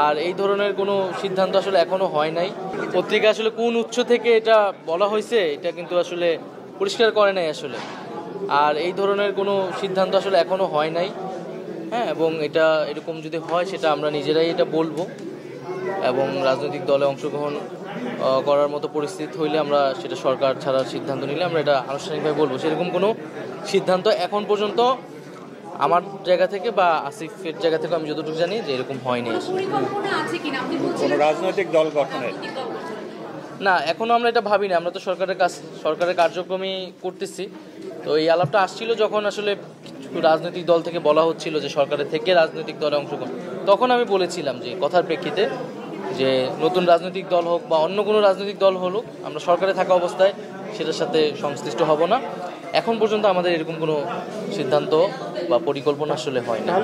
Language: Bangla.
আর এই ধরনের কোনো সিদ্ধান্ত আসলে এখনো হয় নাই। পত্রিকা আসলে কোন উৎস থেকে এটা বলা হয়েছে এটা কিন্তু আসলে পরিষ্কার করে নাই আসলে। আর এই ধরনের কোনো সিদ্ধান্ত আসলে এখনো হয় নাই। হ্যাঁ, এবং এটা এরকম যদি হয় সেটা আমরা নিজেরাই এটা বলবো, এবং রাজনৈতিক দলে অংশগ্রহণ করার মতো পরিস্থিতি হইলে আমরা সেটা সরকার ছাড়ার সিদ্ধান্ত নিলে আমরা এটা আনুষ্ঠানিকভাবে বলবো। সেরকম কোনো সিদ্ধান্ত এখন পর্যন্ত আমার জায়গা থেকে বা আসিফের জায়গা থেকে আমি যতটুকু জানি যে এরকম হয়নি। কোনো রাজনৈতিক দল গঠনের না, এখনো আমরা এটা ভাবি না। আমরা তো সরকারের কার্যক্রমই করতেছি। তো এই আলাপটা আসছিল যখন আসলে রাজনৈতিক দল থেকে বলা হচ্ছিল যে সরকারের থেকে রাজনৈতিক দলে অংশগ্রহণ, তখন আমি বলেছিলাম যে কথার প্রেক্ষিতে যে নতুন রাজনৈতিক দল হোক বা অন্য কোনো রাজনৈতিক দল হলুক, আমরা সরকারে থাকা অবস্থায় সেটার সাথে সংশ্লিষ্ট হব না। এখন পর্যন্ত আমাদের এরকম কোনো সিদ্ধান্ত বা পরিকল্পনা আসলে হয় না।